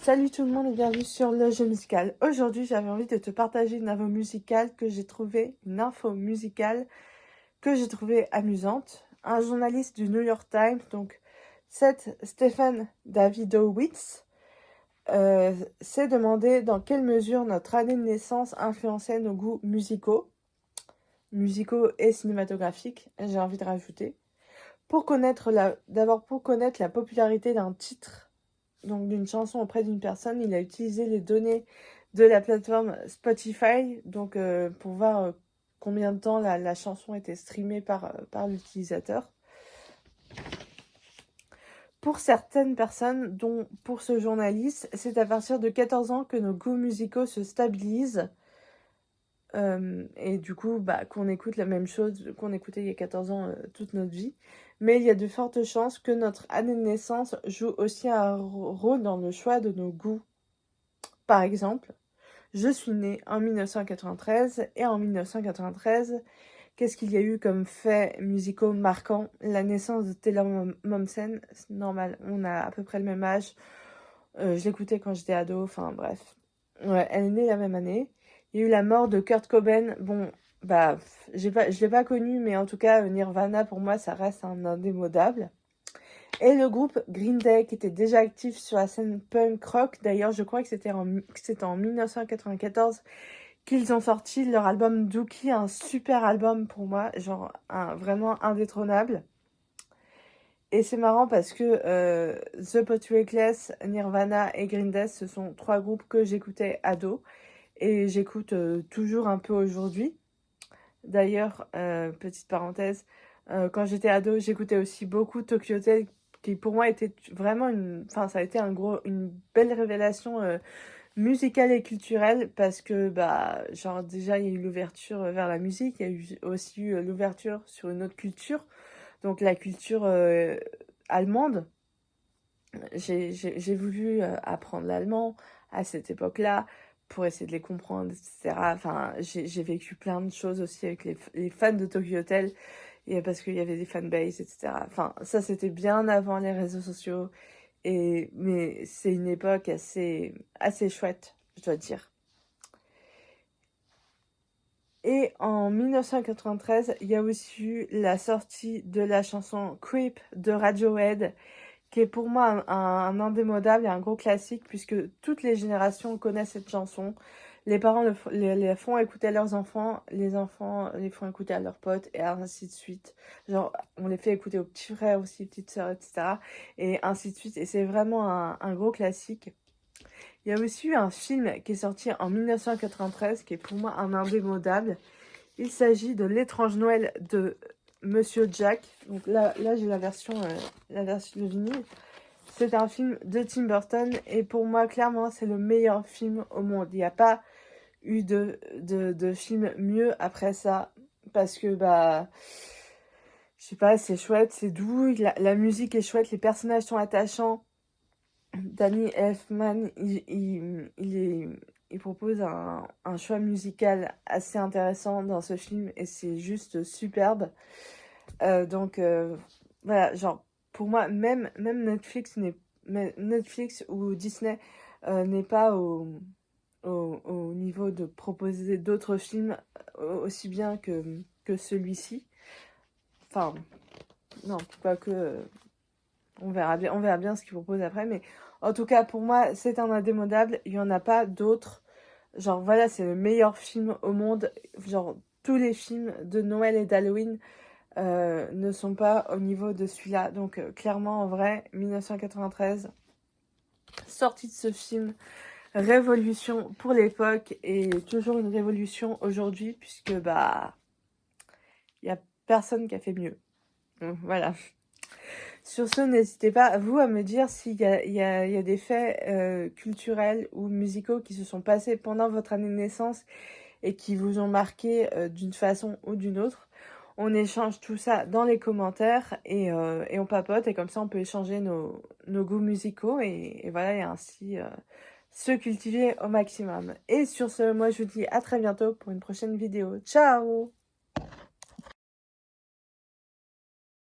Salut tout le monde et bienvenue sur Le Jeu Musical. Aujourd'hui, j'avais envie de te partager une info musicale que j'ai trouvée, amusante. Un journaliste du New York Times, donc Stephen Davidowitz, s'est demandé dans quelle mesure notre année de naissance influençait nos goûts musicaux et cinématographiques, j'ai envie de rajouter. Pour connaître la popularité d'un titre, donc d'une chanson auprès d'une personne, il a utilisé les données de la plateforme Spotify, donc pour voir combien de temps la chanson était streamée par l'utilisateur. Pour certaines personnes, dont pour ce journaliste, c'est à partir de 14 ans que nos goûts musicaux se stabilisent. Et du coup, qu'on écoute la même chose qu'on écoutait il y a 14 ans toute notre vie. Mais il y a de fortes chances que notre année de naissance joue aussi un rôle dans le choix de nos goûts. Par exemple, je suis née en 1993 et en 1993, qu'est-ce qu'il y a eu comme faits musicaux marquants? La naissance de Taylor Momsen, c'est normal, on a à peu près le même âge. Je l'écoutais quand j'étais ado, enfin bref. Ouais, elle est née la même année. Il y a eu la mort de Kurt Cobain. Bon, je l'ai pas connu, mais en tout cas, Nirvana, pour moi, ça reste un indémodable. Et le groupe Green Day, qui était déjà actif sur la scène punk rock. D'ailleurs, je crois que c'était en 1994 qu'ils ont sorti leur album Dookie, un super album pour moi, genre vraiment indétrônable. Et c'est marrant parce que The Poetry Nirvana et Green Day, ce sont trois groupes que j'écoutais ado. Et j'écoute toujours un peu aujourd'hui. D'ailleurs, petite parenthèse, quand j'étais ado, j'écoutais aussi beaucoup Tokyo Hotel, qui pour moi était vraiment ça a été une belle révélation musicale et culturelle, parce que, genre, déjà, il y a eu l'ouverture vers la musique, il y a aussi eu l'ouverture sur une autre culture, donc la culture allemande. J'ai voulu apprendre l'allemand à cette époque-là pour essayer de les comprendre, etc. Enfin, j'ai vécu plein de choses aussi avec les fans de Tokyo Hotel, et parce qu'il y avait des fanbases, etc. Enfin, ça, c'était bien avant les réseaux sociaux, mais c'est une époque assez chouette, je dois dire. Et en 1993, il y a aussi eu la sortie de la chanson Creep de Radiohead, qui est pour moi un indémodable et un gros classique, puisque toutes les générations connaissent cette chanson. Les parents les font écouter à leurs enfants, les enfants les font écouter à leurs potes, et ainsi de suite. Genre, on les fait écouter aux petits frères aussi, aux petites sœurs, etc. Et ainsi de suite. Et c'est vraiment un gros classique. Il y a aussi eu un film qui est sorti en 1993, qui est pour moi un indémodable. Il s'agit de L'étrange Noël de Monsieur Jack. Donc là j'ai la version de vinyle. C'est un film de Tim Burton et pour moi, clairement, c'est le meilleur film au monde. Il n'y a pas eu de film mieux après ça, parce que, je sais pas, c'est chouette, c'est doux, la musique est chouette, les personnages sont attachants. Danny Elfman, il propose un choix musical assez intéressant dans ce film et c'est juste superbe. Donc voilà, genre pour moi, même Netflix ou Disney n'est pas au niveau de proposer d'autres films aussi bien que celui-ci. Enfin, non, pas que... on verra bien ce qu'ils proposent après, mais en tout cas, pour moi, c'est un indémodable. Il n'y en a pas d'autres. Genre, voilà, c'est le meilleur film au monde. Genre, tous les films de Noël et d'Halloween ne sont pas au niveau de celui-là. Donc, clairement, en vrai, 1993, sortie de ce film, révolution pour l'époque et toujours une révolution aujourd'hui, puisque, il n'y a personne qui a fait mieux. Donc, voilà. Sur ce, n'hésitez pas, vous, à me dire s'il y a des faits culturels ou musicaux qui se sont passés pendant votre année de naissance et qui vous ont marqué d'une façon ou d'une autre. On échange tout ça dans les commentaires et on papote, et comme ça on peut échanger nos goûts musicaux et voilà, et ainsi se cultiver au maximum. Et sur ce, moi je vous dis à très bientôt pour une prochaine vidéo. Ciao!